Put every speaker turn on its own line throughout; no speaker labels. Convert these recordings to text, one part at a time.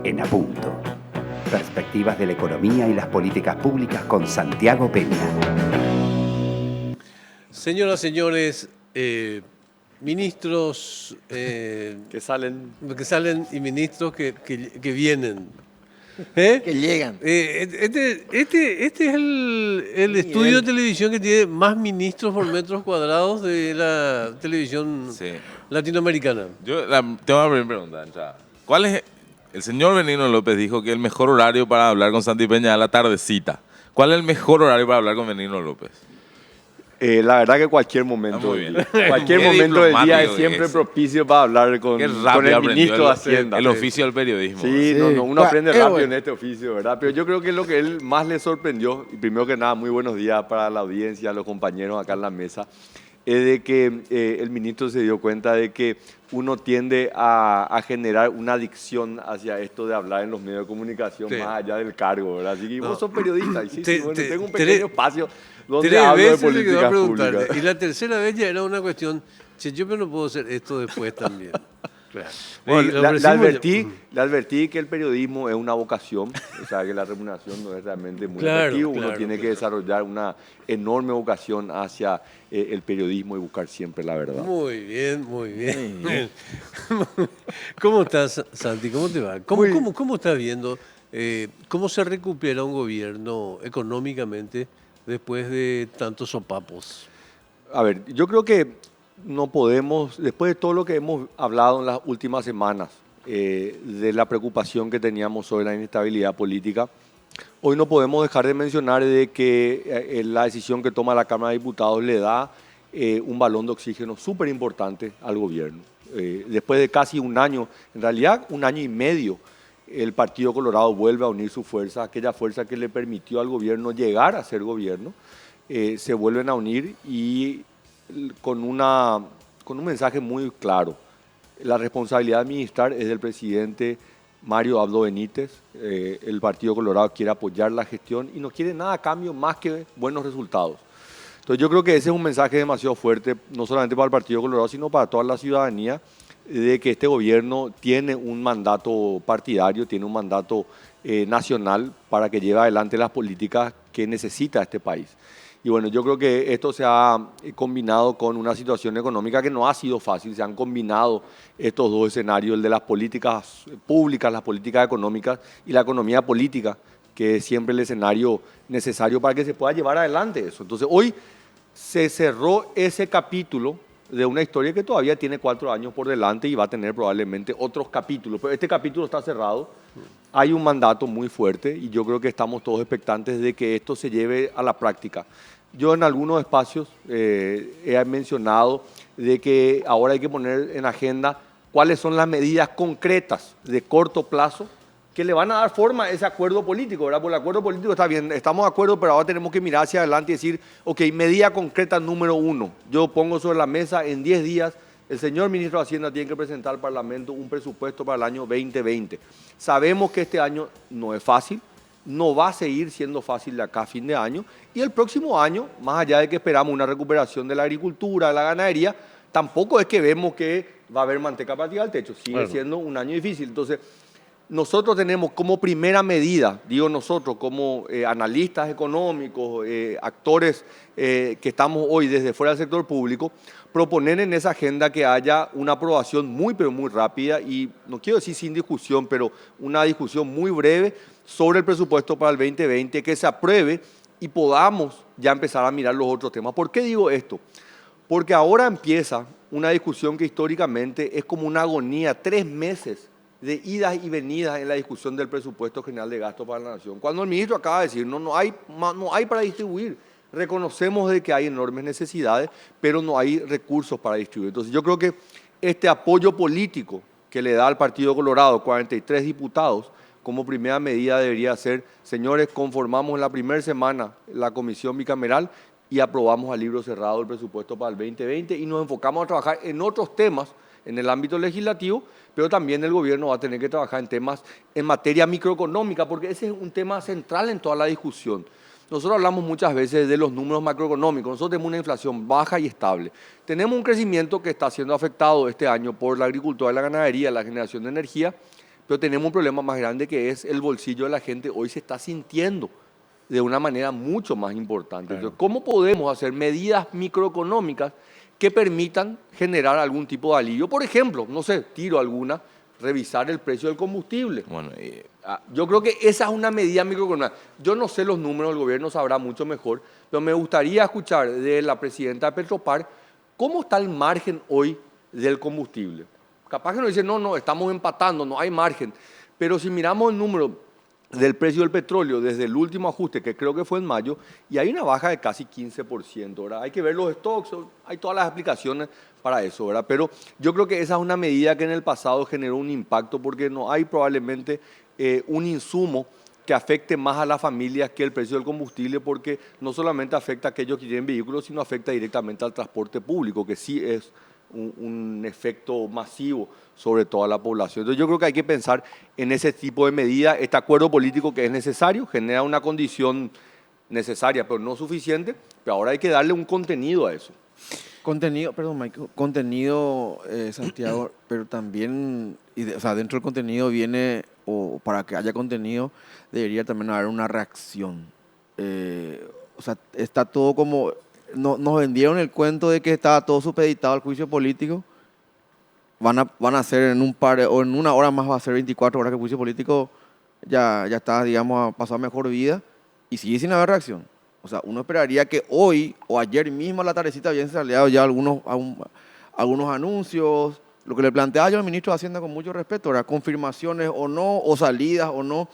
en A Punto. Perspectivas de la economía y las políticas públicas con Santiago Peña.
Señoras, señores, ministros
Que salen.
y ministros que vienen.
Que llegan.
Este es el estudio de televisión que tiene más ministros por metros cuadrados de la televisión latinoamericana.
Yo tengo una primera pregunta. O sea, ¿cuál es? El señor Benigno López dijo que el mejor horario para hablar con Santi Peña es la tardecita. ¿Cuál es el mejor horario para hablar con Benigno López?
La verdad que cualquier momento
muy
del
bien.
día. Cualquier
Qué
momento del día es
diplomático
siempre
que es.
propicio para hablar con
Qué
el
rápido aprendió
ministro de Hacienda.
el oficio del periodismo.
Sí,
Sí.
uno aprende rápido
bueno.
en este oficio, ¿verdad? Pero yo creo que lo que él más le sorprendió, y primero que nada, muy buenos días para la audiencia, los compañeros acá en la mesa, es de que el ministro se dio cuenta de que uno tiende a generar una adicción hacia esto de hablar en los medios de comunicación
Sí.
más allá del cargo, ¿verdad? Así que vos sos periodista, y sí,
Te-
bueno,
te-
tengo un
tres-
pequeño espacio donde
Tres
hablo de
veces se quedó a
políticas
preguntarle.
públicas.
Y la tercera vez ya era una cuestión, che, yo no puedo hacer esto después también. Claro.
Bueno,
Y
le
ofrecimos-
advertí que el periodismo es una vocación, o sea, que la remuneración no es realmente muy
Claro,
atractivo. Uno
claro,
tiene que
claro.
desarrollar una enorme vocación hacia el periodismo y buscar siempre la verdad.
Muy bien, muy bien. ¿Cómo estás, Santi? ¿Cómo te va?
Muy-
¿Cómo estás viendo cómo se recupera un gobierno económicamente después de tantos sopapos?
A ver, yo creo que no podemos, después de todo lo que hemos hablado en las últimas semanas, de la preocupación que teníamos sobre la inestabilidad política, hoy no podemos dejar de mencionar de que la decisión que toma la Cámara de Diputados le da un balón de oxígeno súper importante al gobierno. Después de casi un año, en realidad un año y medio, el Partido Colorado vuelve a unir su fuerza, aquella fuerza que le permitió al gobierno llegar a ser gobierno, se vuelven a unir y con un mensaje muy claro. La responsabilidad de administrar es del presidente Mario Abdo Benítez. El Partido Colorado quiere apoyar la gestión y no quiere nada a cambio más que buenos resultados. Entonces yo creo que ese es un mensaje demasiado fuerte, no solamente para el Partido Colorado, sino para toda la ciudadanía, de que este gobierno tiene un mandato partidario, tiene un mandato nacional para que lleve adelante las políticas que necesita este país. Y bueno, yo creo que esto se ha combinado con una situación económica que no ha sido fácil. Se han combinado estos dos escenarios, el de las políticas públicas, las políticas económicas y la economía política, que es siempre el escenario necesario para que se pueda llevar adelante eso. Entonces, hoy se cerró ese capítulo de una historia que todavía tiene 4 años por delante y va a tener probablemente otros capítulos. Pero este capítulo está cerrado. Hay un mandato muy fuerte y yo creo que estamos todos expectantes de que esto se lleve a la práctica. Yo en algunos espacios he mencionado de que ahora hay que poner en agenda cuáles son las medidas concretas de corto plazo que le van a dar forma a ese acuerdo político, ¿verdad? Porque el acuerdo político está bien, estamos de acuerdo, pero ahora tenemos que mirar hacia adelante y decir, ok, medida concreta número 1. Yo pongo sobre la mesa en 10 días, el señor ministro de Hacienda tiene que presentar al Parlamento un presupuesto para el año 2020. Sabemos que este año no es fácil, no va a seguir siendo fácil de acá a fin de año, y el próximo año, más allá de que esperamos una recuperación de la agricultura, de la ganadería, tampoco es que vemos que va a haber manteca para tirar al techo, sigue
Claro.
siendo un año difícil. Entonces, nosotros tenemos como primera medida, digo nosotros, como analistas económicos, actores que estamos hoy desde fuera del sector público, proponer en esa agenda que haya una aprobación muy, pero muy rápida y, no quiero decir sin discusión, pero una discusión muy breve sobre el presupuesto para el 2020, que se apruebe y podamos ya empezar a mirar los otros temas. ¿Por qué digo esto? Porque ahora empieza una discusión que históricamente es como una agonía, 3 meses de idas y venidas en la discusión del presupuesto general de gasto para la nación. Cuando el ministro acaba de decir, no hay para distribuir, reconocemos de que hay enormes necesidades, pero no hay recursos para distribuir. Entonces yo creo que este apoyo político que le da al Partido Colorado, 43 diputados, como primera medida debería ser, señores, conformamos en la primera semana la comisión bicameral y aprobamos al libro cerrado el presupuesto para el 2020 y nos enfocamos a trabajar en otros temas en el ámbito legislativo, pero también el gobierno va a tener que trabajar en temas en materia microeconómica, porque ese es un tema central en toda la discusión. Nosotros hablamos muchas veces de los números macroeconómicos. Nosotros tenemos una inflación baja y estable. Tenemos un crecimiento que está siendo afectado este año por la agricultura y la ganadería, la generación de energía, pero tenemos un problema más grande que es el bolsillo de la gente hoy se está sintiendo de una manera mucho más importante.
Claro.
Entonces, ¿cómo podemos hacer medidas microeconómicas que permitan generar algún tipo de alivio? Por ejemplo, no sé, tiro alguna, revisar el precio del combustible.
Bueno,
Yo creo que esa es una medida microeconómica. Yo no sé los números, el gobierno sabrá mucho mejor, pero me gustaría escuchar de la presidenta de Petropar cómo está el margen hoy del combustible. Capaz que nos dicen, no, estamos empatando, no hay margen. Pero si miramos el número del precio del petróleo desde el último ajuste, que creo que fue en mayo, y hay una baja de casi 15%, ¿verdad? Hay que ver los stocks, hay todas las explicaciones para eso, ¿verdad? Pero yo creo que esa es una medida que en el pasado generó un impacto porque no hay probablemente un insumo que afecte más a las familias que el precio del combustible, porque no solamente afecta a aquellos que tienen vehículos, sino afecta directamente al transporte público, que sí es un efecto masivo sobre toda la población. Entonces yo creo que hay que pensar en ese tipo de medidas. Este acuerdo político que es necesario genera una condición necesaria, pero no suficiente, pero ahora hay que darle un contenido a eso.
Contenido, perdón, Mike, contenido, Santiago, pero también, o sea, dentro del contenido viene, o para que haya contenido, debería también haber una reacción. O sea, está todo como, nos vendieron el cuento de que estaba todo supeditado al juicio político. Van a hacer en un par, o en una hora más va a ser 24 horas que el juicio político ya está, digamos, a pasar mejor vida, y sigue sin haber reacción. O sea, uno esperaría que hoy o ayer mismo a la tardecita habían salido ya algunos anuncios, lo que le planteaba yo al ministro de Hacienda con mucho respeto, era confirmaciones o no, o salidas o no,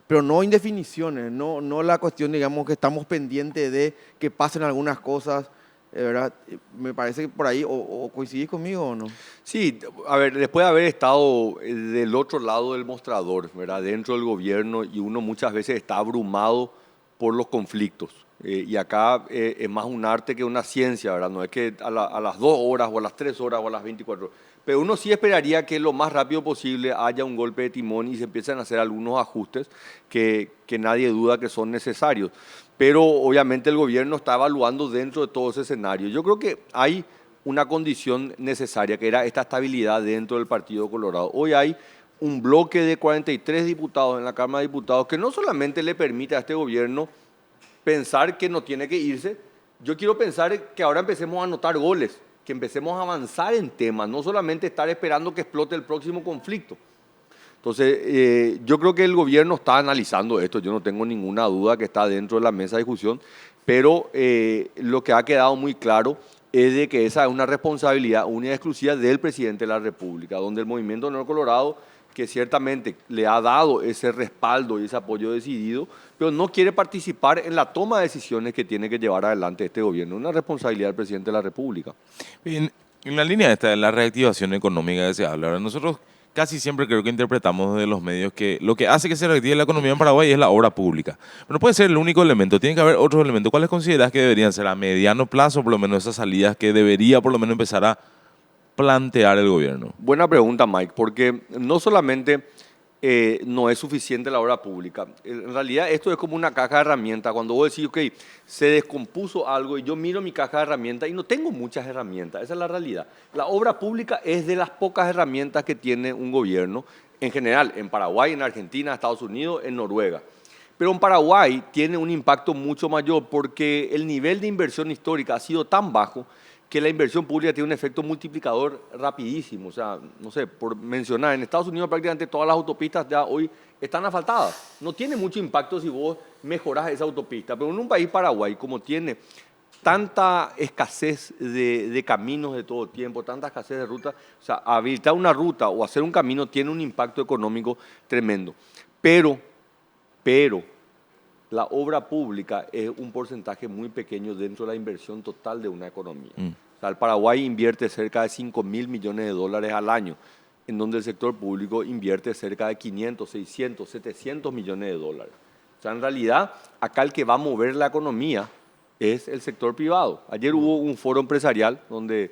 pero no indefiniciones, no la cuestión, digamos, que estamos pendientes de que pasen algunas cosas, ¿verdad? Me parece que por ahí, o coincidís conmigo o no.
Sí, a ver, después de haber estado del otro lado del mostrador, ¿verdad? Dentro del gobierno, y uno muchas veces está abrumado por los conflictos. Y acá es más un arte que una ciencia, ¿verdad? No es que a las 2 horas o a las 3 horas o a las 24 horas. Pero uno sí esperaría que lo más rápido posible haya un golpe de timón y se empiecen a hacer algunos ajustes que nadie duda que son necesarios. Pero obviamente el gobierno está evaluando dentro de todo ese escenario. Yo creo que hay una condición necesaria, que era esta estabilidad dentro del Partido Colorado. Hoy hay un bloque de 43 diputados en la Cámara de Diputados que no solamente le permite a este gobierno pensar que no tiene que irse, yo quiero pensar que ahora empecemos a anotar goles, que empecemos a avanzar en temas, no solamente estar esperando que explote el próximo conflicto. Entonces, yo creo que el gobierno está analizando esto, yo no tengo ninguna duda que está dentro de la mesa de discusión, pero lo que ha quedado muy claro es de que esa es una responsabilidad única y exclusiva del presidente de la República, donde el Movimiento Nuevo Colorado, que ciertamente le ha dado ese respaldo y ese apoyo decidido, pero no quiere participar en la toma de decisiones que tiene que llevar adelante este gobierno. Una responsabilidad del presidente de la República.
En la línea esta de la reactivación económica que se habla, ahora nosotros casi siempre creo que interpretamos desde los medios que lo que hace que se reactive la economía en Paraguay es la obra pública. Pero no puede ser el único elemento, tiene que haber otros elementos. ¿Cuáles consideras que deberían ser a mediano plazo, por lo menos esas salidas que debería por lo menos empezar a plantear el gobierno?
Buena pregunta, Mike, porque no solamente no es suficiente la obra pública. En realidad esto es como una caja de herramientas. Cuando vos decís, ok, se descompuso algo y yo miro mi caja de herramientas y no tengo muchas herramientas, esa es la realidad. La obra pública es de las pocas herramientas que tiene un gobierno, en general, en Paraguay, en Argentina, Estados Unidos, en Noruega. Pero en Paraguay tiene un impacto mucho mayor porque el nivel de inversión histórica ha sido tan bajo que la inversión pública tiene un efecto multiplicador rapidísimo. O sea, no sé, por mencionar, en Estados Unidos prácticamente todas las autopistas ya hoy están asfaltadas. No tiene mucho impacto si vos mejorás esa autopista. Pero en un país, Paraguay, como tiene tanta escasez de caminos de todo tiempo, tanta escasez de rutas, o sea, habilitar una ruta o hacer un camino tiene un impacto económico tremendo. Pero la obra pública es un porcentaje muy pequeño dentro de la inversión total de una economía. O sea, el Paraguay invierte cerca de 5.000 millones de dólares al año, en donde el sector público invierte cerca de 500, 600, 700 millones de dólares. O sea, en realidad, acá el que va a mover la economía es el sector privado. Ayer hubo un foro empresarial donde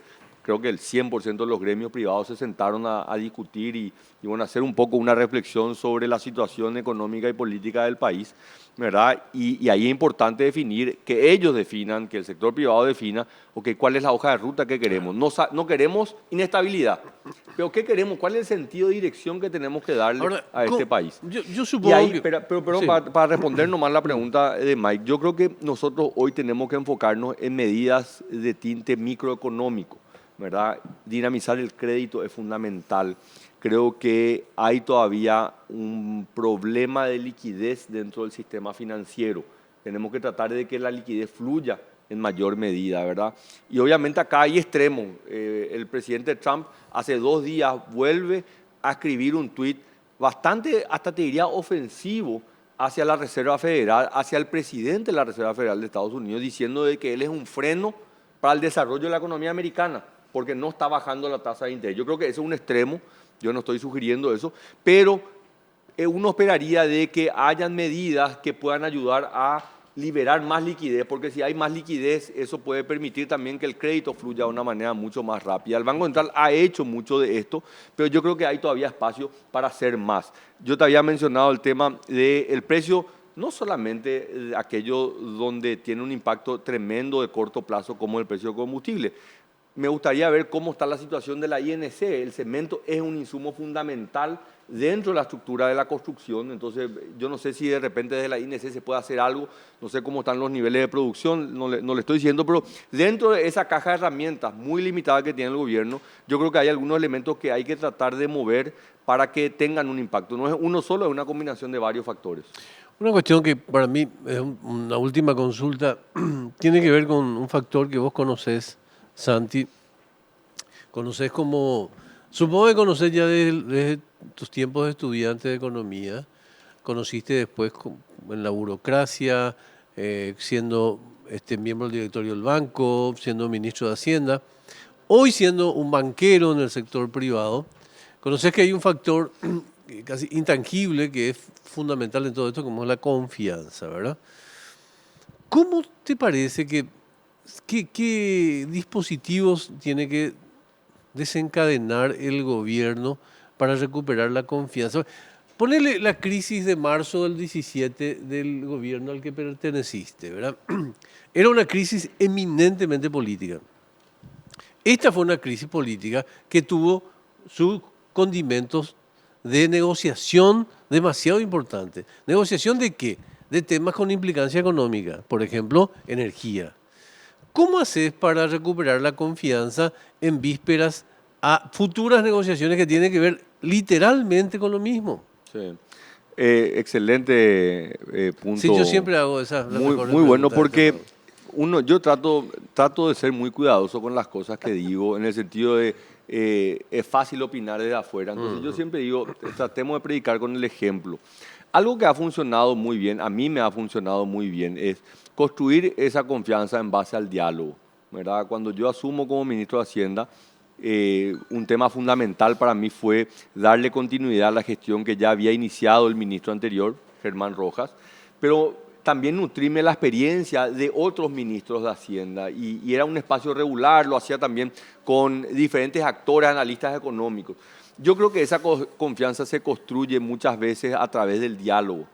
creo que el 100% de los gremios privados se sentaron a discutir y bueno, hacer un poco una reflexión sobre la situación económica y política del país, ¿verdad? Y ahí es importante definir, que ellos definan, que el sector privado defina, okay, cuál es la hoja de ruta que queremos. No queremos inestabilidad, pero ¿qué queremos? ¿Cuál es el sentido de dirección que tenemos que darle
Ahora,
a este país?
Yo supongo
Y ahí,
que...
pero
Sí.
para responder nomás la pregunta de Mike, yo creo que nosotros hoy tenemos que enfocarnos en medidas de tinte microeconómico, ¿verdad? Dinamizar el crédito es fundamental. Creo que hay todavía un problema de liquidez dentro del sistema financiero. Tenemos que tratar de que la liquidez fluya en mayor medida, ¿verdad? Y obviamente acá hay extremos. El presidente Trump hace 2 días vuelve a escribir un tuit bastante, hasta te diría, ofensivo hacia la Reserva Federal, hacia el presidente de la Reserva Federal de Estados Unidos, diciendo de que él es un freno para el desarrollo de la economía americana, porque no está bajando la tasa de interés. Yo creo que ese es un extremo, yo no estoy sugiriendo eso, pero uno esperaría de que hayan medidas que puedan ayudar a liberar más liquidez, porque si hay más liquidez, eso puede permitir también que el crédito fluya de una manera mucho más rápida. El Banco Central ha hecho mucho de esto, pero yo creo que hay todavía espacio para hacer más. Yo te había mencionado el tema del precio, no solamente aquello donde tiene un impacto tremendo de corto plazo como el precio de combustible. Me gustaría ver cómo está la situación de la INC. El cemento es un insumo fundamental dentro de la estructura de la construcción, entonces yo no sé si de repente desde la INC se puede hacer algo, no sé cómo están los niveles de producción, no le estoy diciendo, pero dentro de esa caja de herramientas muy limitada que tiene el gobierno, yo creo que hay algunos elementos que hay que tratar de mover para que tengan un impacto. No es uno solo, es una combinación de varios factores.
Una cuestión que para mí es una última consulta, tiene que ver con un factor que vos conocés, Santi. Conocés como, supongo que conocés ya desde tus tiempos de estudiante de economía, conociste después en la burocracia, siendo miembro del directorio del banco, siendo ministro de Hacienda, hoy siendo un banquero en el sector privado. Conocés que hay un factor casi intangible que es fundamental en todo esto, como es la confianza, ¿verdad? ¿Cómo te parece qué dispositivos tiene que desencadenar el gobierno para recuperar la confianza? Ponele la crisis de marzo del 17 del gobierno al que perteneciste, ¿verdad? Era una crisis eminentemente política. Esta fue una crisis política que tuvo sus condimentos de negociación demasiado importantes. ¿Negociación de qué? De temas con implicancia económica, por ejemplo, energía. ¿Cómo haces para recuperar la confianza en vísperas a futuras negociaciones que tienen que ver literalmente con lo mismo?
Sí. Excelente punto.
Sí, yo siempre hago esa.
Muy bueno, porque yo trato de ser muy cuidadoso con las cosas que digo, en el sentido de es fácil opinar desde afuera. Entonces yo siempre digo, tratemos de predicar con el ejemplo. Algo que ha funcionado muy bien, a mí me ha funcionado muy bien, es construir esa confianza en base al diálogo, ¿verdad? Cuando yo asumo como ministro de Hacienda, un tema fundamental para mí fue darle continuidad a la gestión que ya había iniciado el ministro anterior, Germán Rojas, pero también nutrirme la experiencia de otros ministros de Hacienda y era un espacio regular, lo hacía también con diferentes actores, analistas económicos. Yo creo que esa confianza se construye muchas veces a través del diálogo.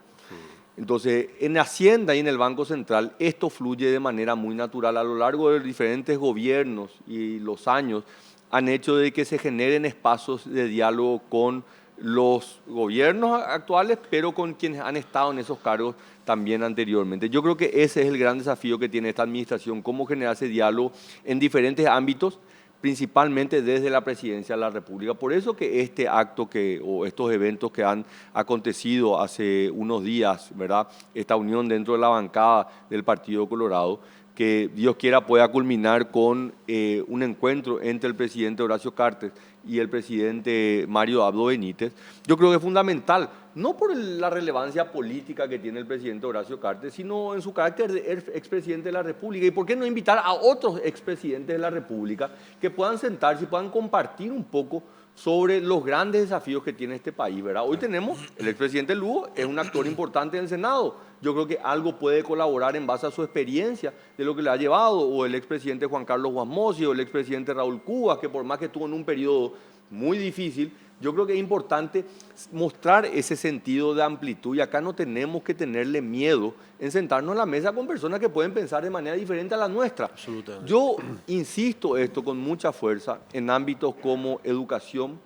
Entonces, en Hacienda y en el Banco Central, esto fluye de manera muy natural. A lo largo de diferentes gobiernos y los años han hecho de que se generen espacios de diálogo con los gobiernos actuales, pero con quienes han estado en esos cargos también anteriormente. Yo creo que ese es el gran desafío que tiene esta administración, cómo generar ese diálogo en diferentes ámbitos, principalmente desde la Presidencia de la República. Por eso que este acto o estos eventos que han acontecido hace unos días, ¿verdad? Esta unión dentro de la bancada del Partido Colorado, que Dios quiera pueda culminar con un encuentro entre el presidente Horacio Cartes y el presidente Mario Abdo Benítez, yo creo que es fundamental, no por la relevancia política que tiene el presidente Horacio Cartes, sino en su carácter de expresidente de la República. ¿Y por qué no invitar a otros expresidentes de la República que puedan sentarse y puedan compartir un poco sobre los grandes desafíos que tiene este país, ¿verdad? Hoy tenemos, el expresidente Lugo es un actor importante en el Senado. Yo creo que algo puede colaborar en base a su experiencia de lo que le ha llevado, o el expresidente Juan Carlos Guasmosi, o el expresidente Raúl Cubas, que por más que estuvo en un periodo muy difícil, yo creo que es importante mostrar ese sentido de amplitud y acá no tenemos que tenerle miedo en sentarnos a la mesa con personas que pueden pensar de manera diferente a la nuestra.
Absolutamente.
Yo insisto esto con mucha fuerza en ámbitos como educación,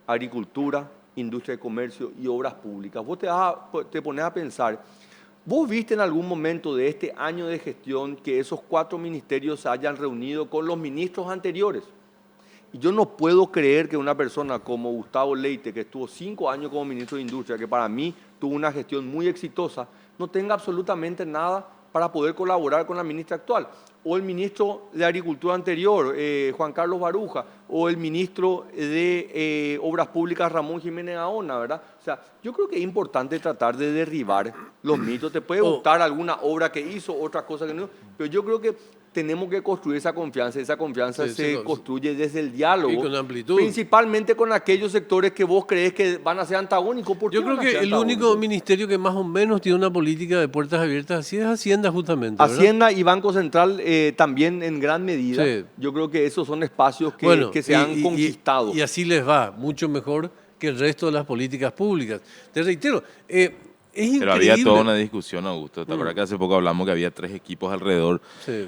agricultura, industria de comercio y obras públicas. Vos te pones a pensar, ¿vos viste en algún momento de este año de gestión que esos 4 ministerios se hayan reunido con los ministros anteriores? Y yo no puedo creer que una persona como Gustavo Leite, que estuvo 5 años como ministro de Industria, que para mí tuvo una gestión muy exitosa, no tenga absolutamente nada para poder colaborar con la ministra actual. O el ministro de Agricultura anterior, Juan Carlos Baruja, o el ministro de Obras Públicas, Ramón Jiménez Gaona, ¿verdad? O sea, yo creo que es importante tratar de derribar los mitos. Te puede gustar alguna obra que hizo, otra cosa que no, pero yo creo que tenemos que construir esa confianza. Esa confianza se construye desde el diálogo.
Y con amplitud.
Principalmente con aquellos sectores que vos crees que van a ser antagónicos. ¿Por qué
Yo creo
van a ser
que el
antagónicos?
único ministerio que más o menos tiene una política de puertas abiertas así es Hacienda, justamente, ¿verdad?
Hacienda y Banco Central también en gran medida.
Sí.
Yo creo que esos son espacios que,
Bueno,
que se han conquistado.
Y así les va, mucho mejor que el resto de las políticas públicas. Te reitero, es increíble.
Pero había toda una discusión, Augusto. ¿Te acuerdas que hace poco hablamos que había 3 equipos alrededor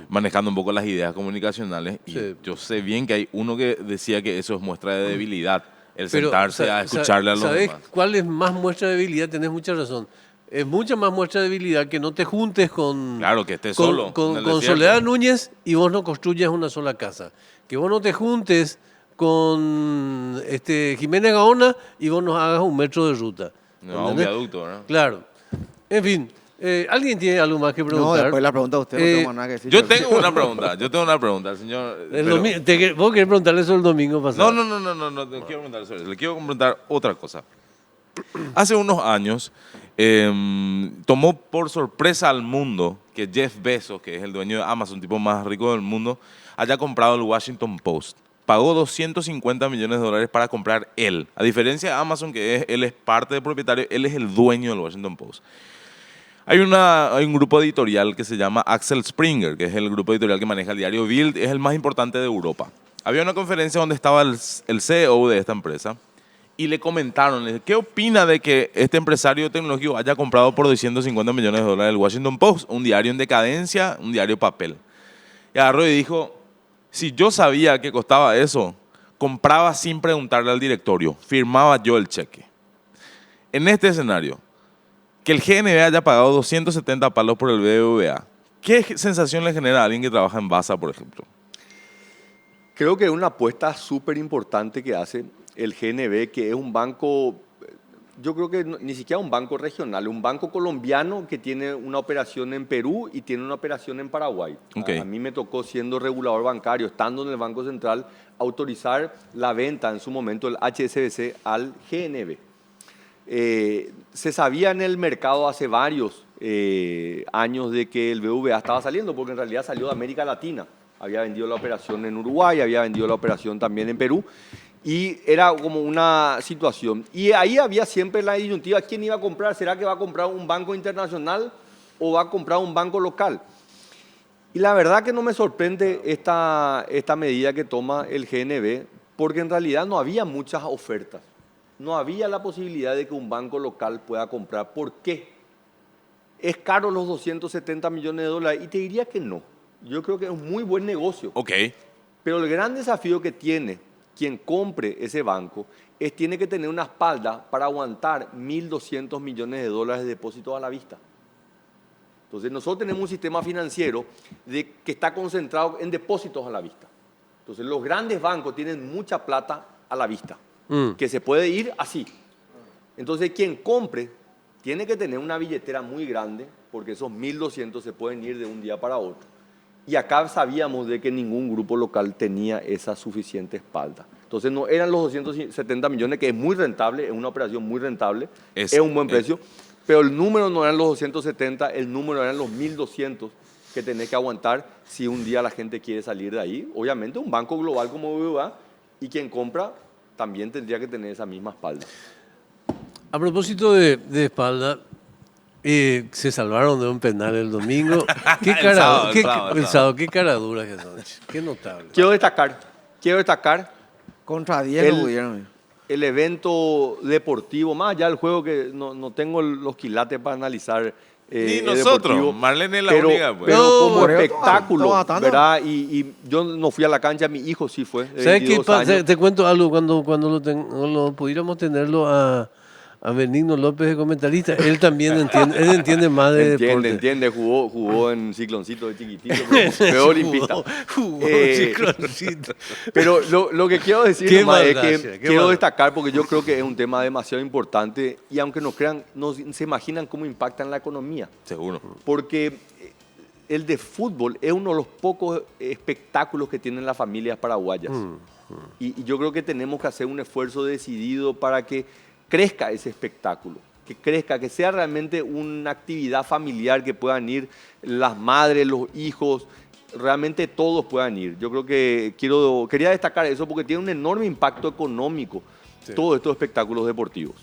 manejando un poco las ideas comunicacionales? Y yo sé bien que hay uno que decía que eso es muestra de debilidad, el
Pero,
sentarse a escucharle a los
¿sabés
demás.
cuál es más muestra de debilidad? Tenés mucha razón. Es mucha más muestra de debilidad que no te juntes con,
Claro, que estés
con,
solo
con,
en el
con
desierto.
Soledad Núñez y vos no construyas una sola casa. Que vos no te juntes con Jiménez Gaona y vos nos hagas un metro de ruta.
No, un
¿Entendés?
viaducto, ¿verdad?
Claro. En fin, ¿alguien tiene algo más que
No,
preguntar?
después la pregunta a usted, no tengo más nada que decir.
Yo tengo una pregunta, al señor.
¿Vos querés preguntarle eso el domingo pasado?
No, te quiero preguntar sobre eso. Le quiero preguntar otra cosa. Hace unos años tomó por sorpresa al mundo que Jeff Bezos, que es el dueño de Amazon, tipo más rico del mundo, haya comprado el Washington Post. Pagó $250 millones para comprar él. A diferencia de Amazon, que él es parte del propietario, él es el dueño del Washington Post. Hay un grupo editorial que se llama Axel Springer, que es el grupo editorial que maneja el diario Bild, es el más importante de Europa. Había una conferencia donde estaba el CEO de esta empresa y le comentaron, ¿qué opina de que este empresario tecnológico haya comprado por $250 millones el Washington Post, un diario en decadencia, un diario papel? Y agarró y dijo, si yo sabía que costaba eso, compraba sin preguntarle al directorio, firmaba yo el cheque. En este escenario, que el GNB haya pagado 270 palos por el BBVA, ¿qué sensación le genera a alguien que trabaja en Basa, por ejemplo?
Creo que es una apuesta súper importante que hace el GNB, que es un banco, yo creo que ni siquiera un banco regional, un banco colombiano que tiene una operación en Perú y tiene una operación en Paraguay.
Okay.
A mí me tocó, siendo regulador bancario, estando en el Banco Central, autorizar la venta en su momento del HSBC al GNB. Se sabía en el mercado hace varios años de que el BBVA estaba saliendo, porque en realidad salió de América Latina. Había vendido la operación en Uruguay, había vendido la operación también en Perú, y era como una situación. Y ahí había siempre la disyuntiva, ¿quién iba a comprar? ¿Será que va a comprar un banco internacional o va a comprar un banco local? Y la verdad que no me sorprende esta medida que toma el GNB, porque en realidad no había muchas ofertas. No había la posibilidad de que un banco local pueda comprar. ¿Por qué? ¿Es caro los $270 millones? Y te diría que no. Yo creo que es un muy buen negocio.
Ok.
Pero el gran desafío que tiene quien compre ese banco tiene que tener una espalda para aguantar $1.200 millones de depósitos a la vista. Entonces nosotros tenemos un sistema financiero que está concentrado en depósitos a la vista. Entonces los grandes bancos tienen mucha plata a la vista, que se puede ir así. Entonces quien compre tiene que tener una billetera muy grande, porque esos 1.200 se pueden ir de un día para otro. Y acá sabíamos de que ningún grupo local tenía esa suficiente espalda. Entonces no eran los 270 millones, que es muy rentable, es una operación muy rentable, es un buen precio, pero el número no eran los 270, el número eran los 1.200 que tenés que aguantar si un día la gente quiere salir de ahí. Obviamente un banco global como BBVA, y quien compra también tendría que tener esa misma espalda.
A propósito de espalda, se salvaron de un penal el domingo. ¿Qué
El sábado,
el sábado, qué cara dura que son. Qué notable.
Quiero destacar
Contra 10
El-
no pudieron.
el evento deportivo, más allá del juego que no tengo los quilates para analizar.
Ni nosotros,
deportivo,
Marlene es la
pero,
única, pues.
pero
No,
como
por eso,
espectáculo,
estaba matando.
¿verdad? Y yo no fui a la cancha, mi hijo sí fue. de
¿Sabes qué
22
pasa?
años.
Te cuento algo. Cuando lo pudiéramos tenerlo a Benigno López de comentarista, él también entiende más de deporte.
Entiende, jugó en cicloncito de chiquitito, pero peor olimpista.
Jugó cicloncito.
Pero lo que quiero decir
Qué
nomás es
maldacia,
que
qué
quiero
maldacia.
destacar, porque yo creo que es un tema demasiado importante y aunque no crean, no se imaginan cómo impacta en la economía.
Seguro.
Porque el de fútbol es uno de los pocos espectáculos que tienen las familias paraguayas. Y yo creo que tenemos que hacer un esfuerzo decidido para que crezca ese espectáculo, que crezca, que sea realmente una actividad familiar, que puedan ir las madres, los hijos, realmente todos puedan ir. Yo creo que quería destacar eso porque tiene un enorme impacto económico todos estos espectáculos deportivos.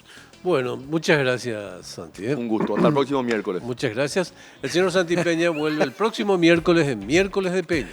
Bueno, muchas gracias, Santi.
Un gusto. Hasta el próximo miércoles.
Muchas gracias. El señor Santi Peña vuelve el próximo miércoles en Miércoles de Peña.